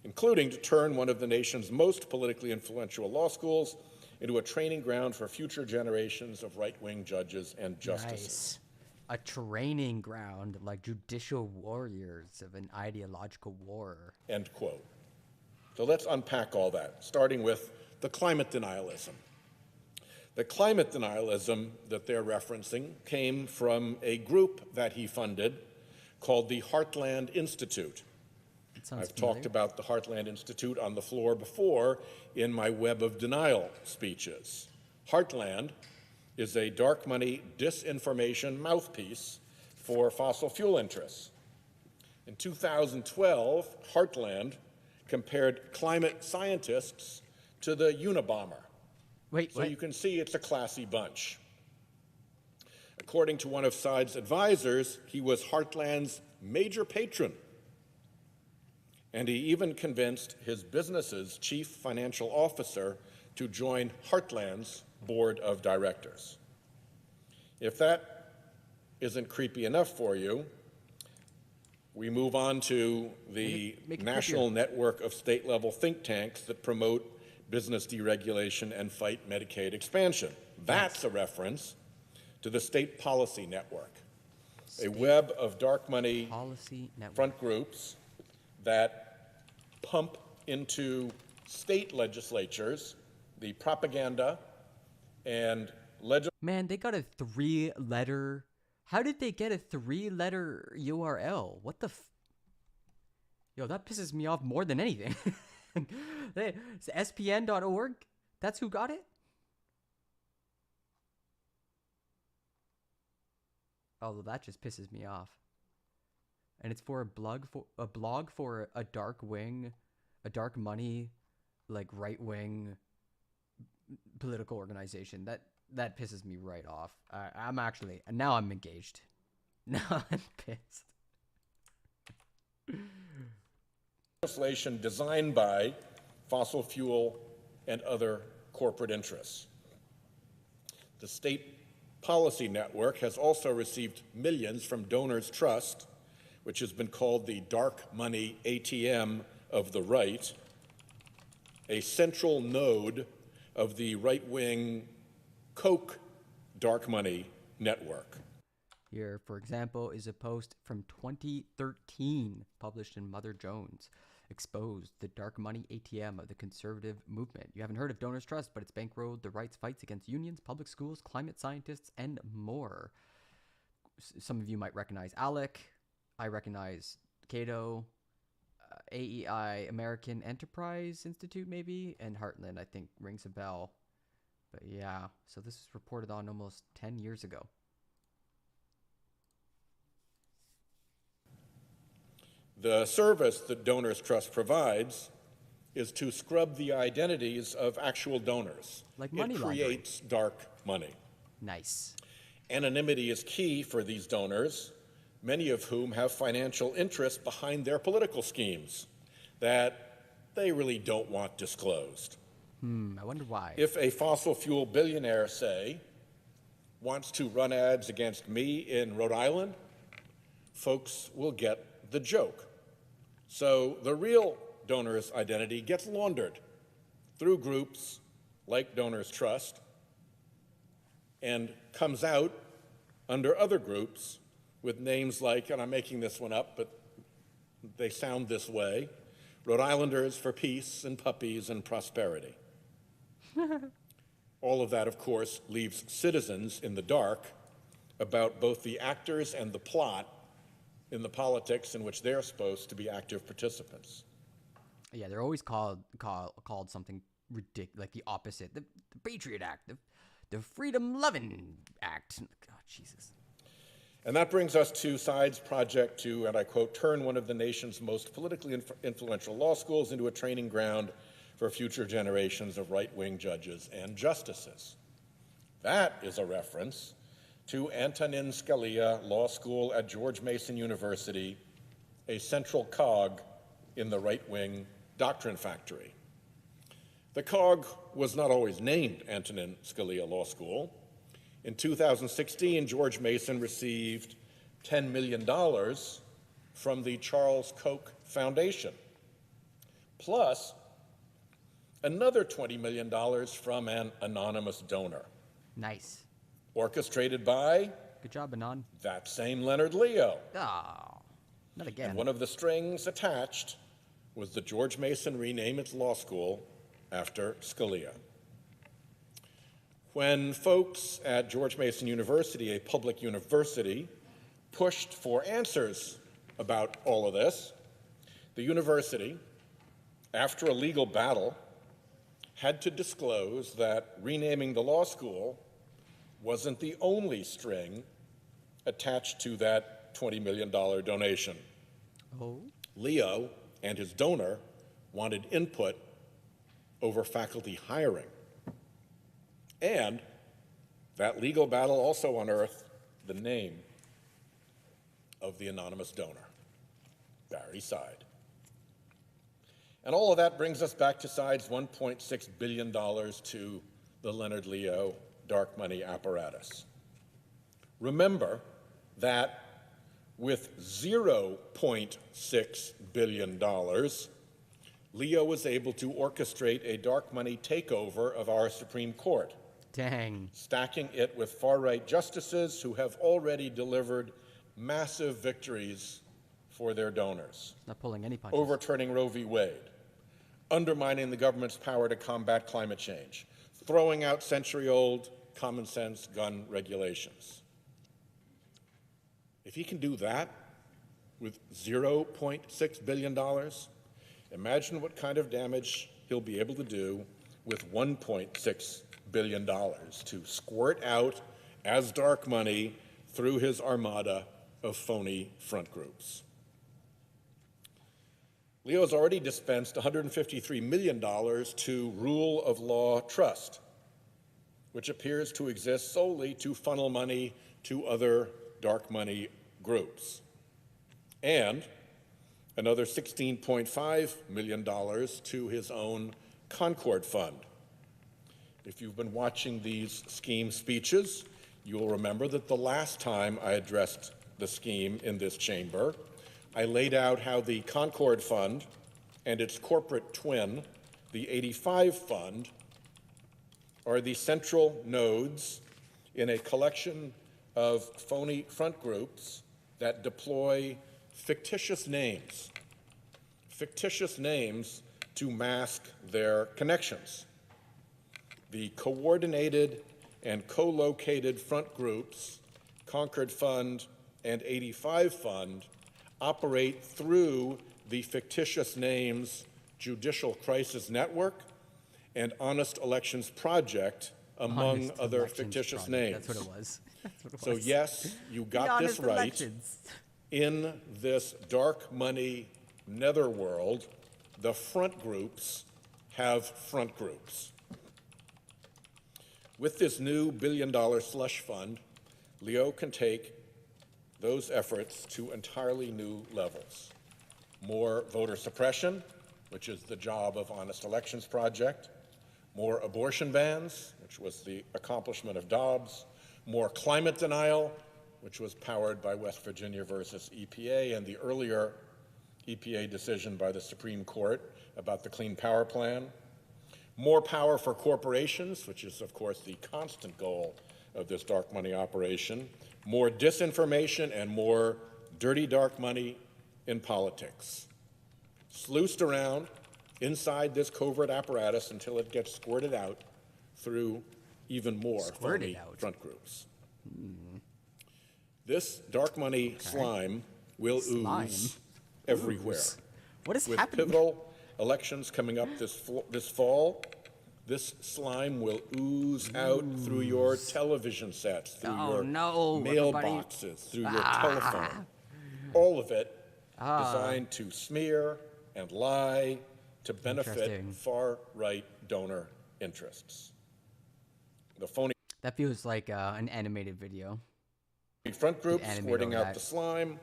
including to turn one of the nation's most politically influential law schools into a training ground for future generations of right-wing judges and justices. Nice. A training ground like judicial warriors of an ideological war. End quote. So let's unpack all that, starting with the climate denialism. The climate denialism that they're referencing came from a group that he funded called the Heartland Institute. I've talked about the Heartland Institute on the floor before in my Web of Denial speeches. Heartland is a dark money disinformation mouthpiece for fossil fuel interests. In 2012, Heartland compared climate scientists to the Unabomber. So you can see it's a classy bunch. According to one of Side's advisors, he was Heartland's major patron. And he even convinced his business's chief financial officer to join Heartland's board of directors. If that isn't creepy enough for you, we move on to the national network of state-level think tanks that promote business deregulation and fight Medicaid expansion. That's a reference to the State Policy Network, a web of dark money front groups that pump into state legislatures the propaganda and Man, they got a 3-letter. How did they get a 3-letter URL? What the Yo, that pisses me off more than anything. It's spn.org? That's who got it? Oh, well, that just pisses me off. And it's for a blog for a dark money, like right-wing political organization. That pisses me right off. Now I'm engaged. Now I'm pissed. Legislation designed by fossil fuel and other corporate interests. The State Policy Network has also received millions from Donors Trust, which has been called the dark money ATM of the right, a central node of the right-wing Koch dark money network. Here, for example, is a post from 2013 published in Mother Jones. Exposed the dark money ATM of the conservative movement. You haven't heard of Donors Trust, but it's bankrolled the rights fights against unions, public schools, climate scientists, and more. Some of you might recognize ALEC. I recognize Cato, AEI, American Enterprise Institute, maybe, and Heartland, I think, rings a bell. But yeah, so this was reported on almost 10 years ago. The service that Donors Trust provides is to scrub the identities of actual donors. Like money It laundering. creates dark money. Nice. Anonymity is key for these donors, many of whom have financial interests behind their political schemes that they really don't want disclosed. I wonder why. If a fossil fuel billionaire, say, wants to run ads against me in Rhode Island, folks will get the joke. So the real donor's identity gets laundered through groups like Donors Trust and comes out under other groups with names like, and I'm making this one up, but they sound this way, Rhode Islanders for Peace and Puppies and Prosperity. All of that, of course, leaves citizens in the dark about both the actors and the plot in the politics in which they're supposed to be active participants. Yeah, they're always called something ridiculous, like the opposite. The Patriot Act, the Freedom-Loving Act. God, Jesus. And that brings us to Side's project to, and I quote, turn one of the nation's most politically influential law schools into a training ground for future generations of right-wing judges and justices. That is a reference to Antonin Scalia Law School at George Mason University, a central cog in the right-wing doctrine factory. The cog was not always named Antonin Scalia Law School. In 2016, George Mason received $10 million from the Charles Koch Foundation. plus another $20 million from an anonymous donor. Nice. Orchestrated by Good job, Anon. that same Leonard Leo. Oh, not again. And one of the strings attached was the George Mason rename its law school after Scalia. When folks at George Mason University, a public university, pushed for answers about all of this, the university, after a legal battle, had to disclose that renaming the law school wasn't the only string attached to that $20 million donation. Oh. Leo and his donor wanted input over faculty hiring. And that legal battle also unearthed the name of the anonymous donor, Barry Side. And all of that brings us back to Side's $1.6 billion to the Leonard Leo dark money apparatus. Remember that with $0.6 billion, Leo was able to orchestrate a dark money takeover of our Supreme Court. Dang. Stacking it with far-right justices who have already delivered massive victories for their donors. Not pulling any punches. Overturning Roe v. Wade, undermining the government's power to combat climate change, throwing out century-old common sense gun regulations. If he can do that with $0.6 billion, imagine what kind of damage he'll be able to do with $1.6 billion to squirt out as dark money through his armada of phony front groups. Leo's already dispensed $153 million to Rule of Law Trust, which appears to exist solely to funnel money to other dark money groups, and another $16.5 million to his own Concord Fund. If you've been watching these scheme speeches, you'll remember that the last time I addressed the scheme in this chamber, I laid out how the Concord Fund and its corporate twin, the 85 Fund, are the central nodes in a collection of phony front groups that deploy fictitious names to mask their connections. The coordinated and co-located front groups, Concord Fund and 85 Fund, operate through the fictitious names Judicial Crisis Network and Honest Elections Project, among other fictitious names. That's what it was. That's what it So was. yes, you got this right. Elections. In this dark money netherworld, the front groups have front groups. With this new billion-dollar slush fund, Leo can take those efforts to entirely new levels. More voter suppression, which is the job of Honest Elections Project, more abortion bans, which was the accomplishment of Dobbs, more climate denial, which was powered by West Virginia versus EPA and the earlier EPA decision by the Supreme Court about the Clean Power Plan, more power for corporations, which is, of course, the constant goal of this dark money operation, more disinformation and more dirty dark money in politics. Sluiced around inside this covert apparatus until it gets squirted out through even more phony front groups. This dark money slime will ooze everywhere. What is With happening? pivotal elections coming up this fall, this slime will ooze out through your television sets, through your mailboxes, through your telephone. All of it designed to smear and lie to benefit far-right donor interests. The phony That feels like an animated video. front group squirting out the slime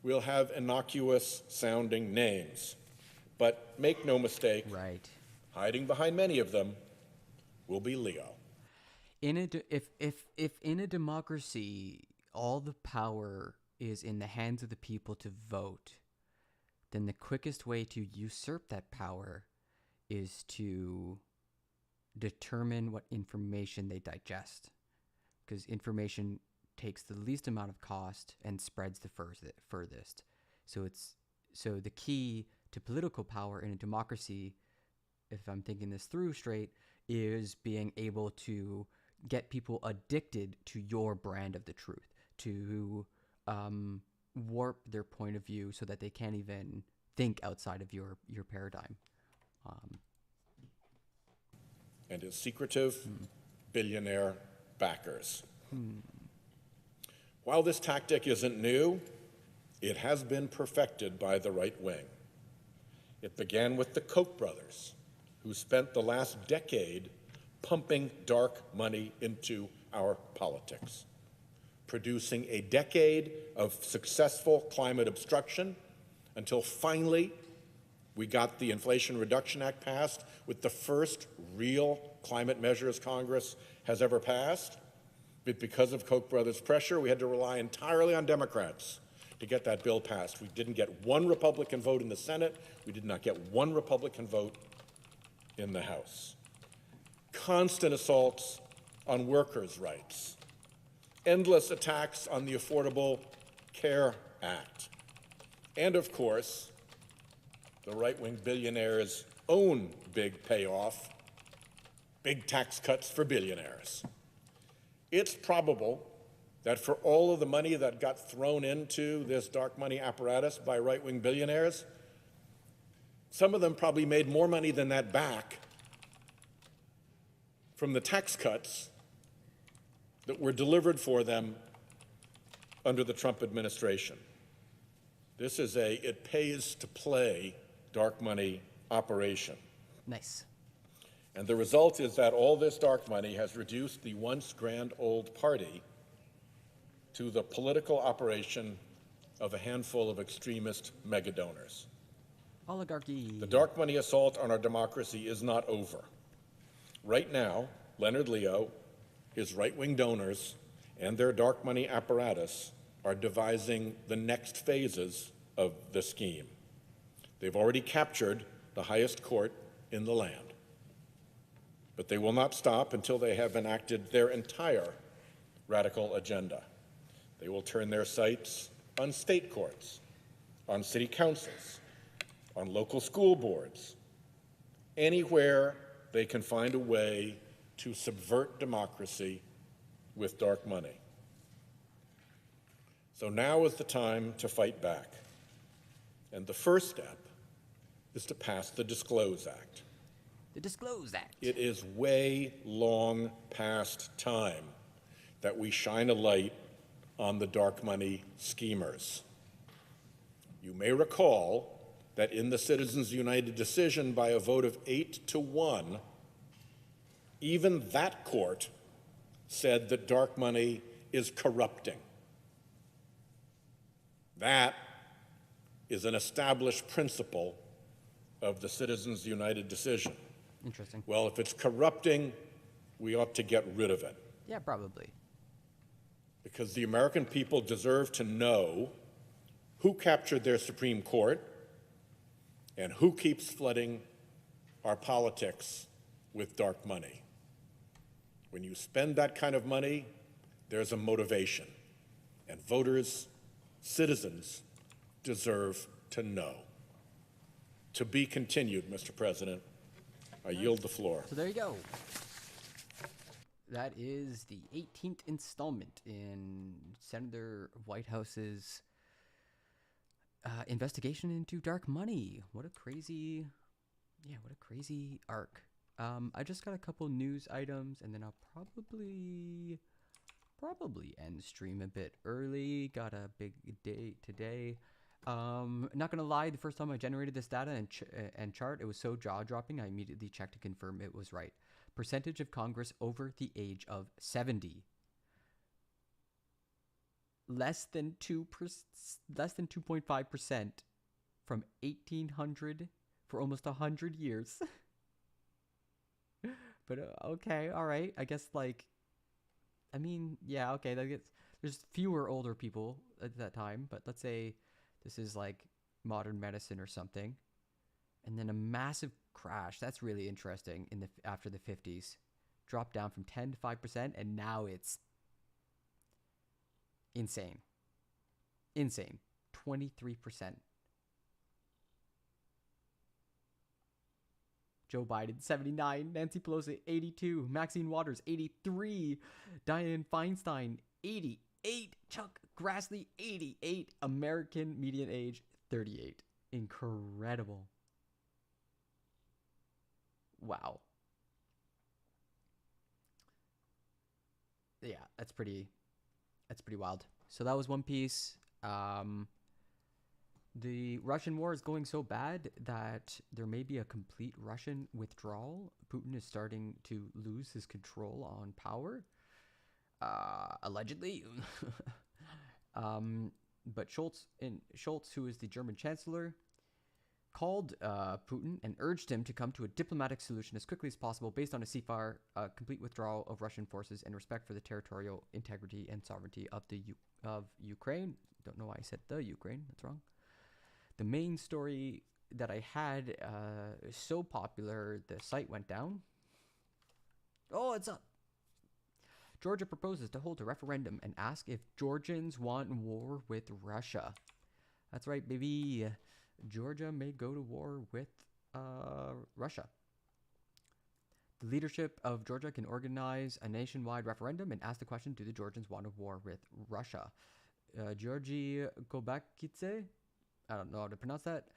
will have innocuous sounding names. But make no mistake, hiding behind many of them will be Leo. If in a democracy all the power is in the hands of the people to vote, then the quickest way to usurp that power is to determine what information they digest. Because information takes the least amount of cost and spreads the furthest. So the key to political power in a democracy, if I'm thinking this through straight, is being able to get people addicted to your brand of the truth, to warp their point of view so that they can't even think outside of your paradigm. And his secretive billionaire backers. While this tactic isn't new, it has been perfected by the right wing. It began with the Koch brothers, who spent the last decade pumping dark money into our politics, producing a decade of successful climate obstruction until finally we got the Inflation Reduction Act passed with the first real climate measures Congress has ever passed. But because of Koch brothers' pressure, we had to rely entirely on Democrats to get that bill passed. We didn't get one Republican vote in the Senate. We did not get one Republican vote in the House. Constant assaults on workers' rights. Endless attacks on the Affordable Care Act. And of course, the right-wing billionaires' own big payoff, big tax cuts for billionaires. It's probable that for all of the money that got thrown into this dark money apparatus by right-wing billionaires, some of them probably made more money than that back from the tax cuts that were delivered for them under the Trump administration. This is a it pays to play dark money operation. Nice. And the result is that all this dark money has reduced the once grand old party to the political operation of a handful of extremist megadonors. Oligarchy. The dark money assault on our democracy is not over. Right now, Leonard Leo, his right-wing donors, and their dark money apparatus are devising the next phases of the scheme. They've already captured the highest court in the land. But they will not stop until they have enacted their entire radical agenda. They will turn their sights on state courts, on city councils, on local school boards, anywhere they can find a way to subvert democracy with dark money. So now is the time to fight back. And the first step is to pass the Disclose Act. The Disclose Act. It is way long past time that we shine a light on the dark money schemers. You may recall that in the Citizens United decision by a vote of 8-1, even that court said that dark money is corrupting. That is an established principle of the Citizens United decision. Interesting. Well, if it's corrupting, we ought to get rid of it. Yeah, probably. Because the American people deserve to know who captured their Supreme Court and who keeps flooding our politics with dark money. When you spend that kind of money, there's a motivation. And voters, citizens, deserve to know. To be continued, Mr. President. I yield the floor. So there you go. That is the 18th installment in Senator Whitehouse's investigation into dark money. What a crazy arc. I just got a couple news items, and then I'll probably end stream a bit early. Got a big day today. Not gonna lie, the first time I generated this data and chart, it was so jaw-dropping, I immediately checked to confirm it was right. Percentage of Congress over the age of 70. Less than 2.5% from 1800 for almost 100 years. But okay, all right. I guess yeah, okay. There's fewer older people at that time, but let's say this is like modern medicine or something. And then a massive crash. That's really interesting after the 50s. Dropped down from 10 to 5%, and now it's insane. Insane. 23%. Joe Biden, 79. Nancy Pelosi, 82. Maxine Waters, 83. Dianne Feinstein, 88. Chuck Grassley, 88. American median age, 38. Incredible. Wow. Yeah, that's pretty wild. So that was one piece. The Russian war is going so bad that there may be a complete Russian withdrawal. Putin is starting to lose his control on power, allegedly. But Scholz, who is the German chancellor, called Putin and urged him to come to a diplomatic solution as quickly as possible based on a ceasefire, complete withdrawal of Russian forces, and respect for the territorial integrity and sovereignty of Ukraine. Don't know why I said the Ukraine. That's wrong. The main story that I had is so popular, the site went down. Oh, it's up. Georgia proposes to hold a referendum and ask if Georgians want war with Russia. That's right, baby. Georgia may go to war with Russia. The leadership of Georgia can organize a nationwide referendum and ask the question, do the Georgians want a war with Russia? Georgi Kobakidze, I don't know how to pronounce that,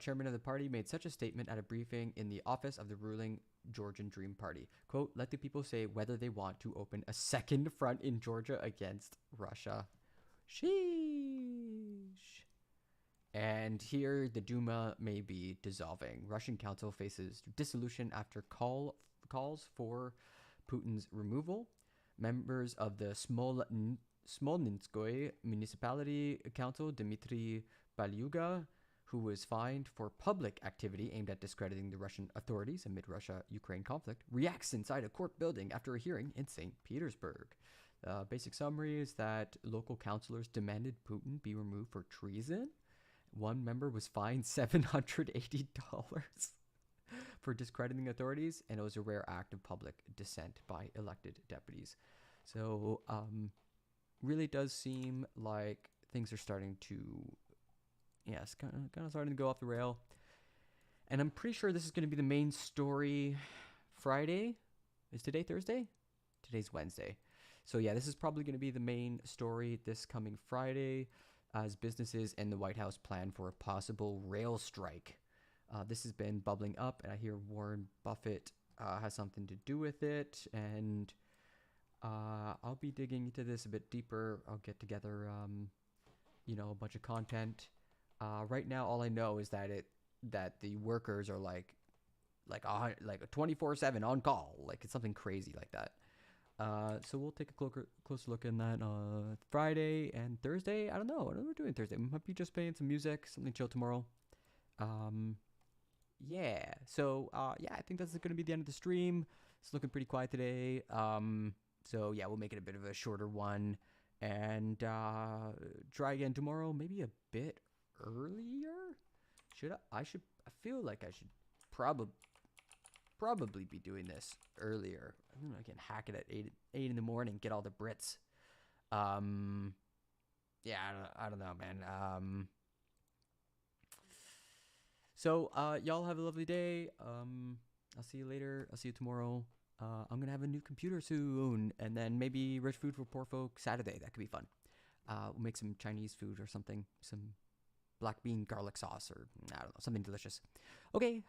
chairman of the party, made such a statement at a briefing in the office of the ruling Georgian Dream Party. Quote, let the people say whether they want to open a second front in Georgia against Russia. Sheesh. And here the Duma may be dissolving. Russian council faces dissolution after calls for Putin's removal. Members of the Smolninskoye Municipality Council, Dmitry Balyuga, who was fined for public activity aimed at discrediting the Russian authorities amid Russia-Ukraine conflict, reacts inside a court building after a hearing in St. Petersburg. Basic summary is that local councilors demanded Putin be removed for treason. One member was fined $780 for discrediting authorities, and it was a rare act of public dissent by elected deputies. So, really does seem like things are starting to, yes, kind of starting to go off the rail. And I'm pretty sure this is going to be the main story Friday. Is today Thursday? Today's Wednesday. So yeah, this is probably going to be the main story this coming Friday, as businesses and the White House plan for a possible rail strike. This has been bubbling up, and I hear Warren Buffett has something to do with it, and I'll be digging into this a bit deeper. I'll get together, a bunch of content. Right now, all I know is that the workers are like 24/7 on call, like it's something crazy like that. So we'll take a closer look in that Friday and Thursday. I don't know what we're doing Thursday. We might be just playing some music, something chill tomorrow. Yeah. So I think that's going to be the end of the stream. It's looking pretty quiet today. So yeah, we'll make it a bit of a shorter one and try again tomorrow, maybe a bit earlier. I feel like I should probably be doing this earlier. I don't know, I can hack it at 8 in the morning, get all the Brits. I don't know, man. So y'all have a lovely day. I'll see you later. I'll see you tomorrow. I'm gonna have a new computer soon, and then maybe rich food for poor folk Saturday. That could be fun. We'll make some Chinese food or something, some black bean garlic sauce, or I don't know, something delicious. Okay,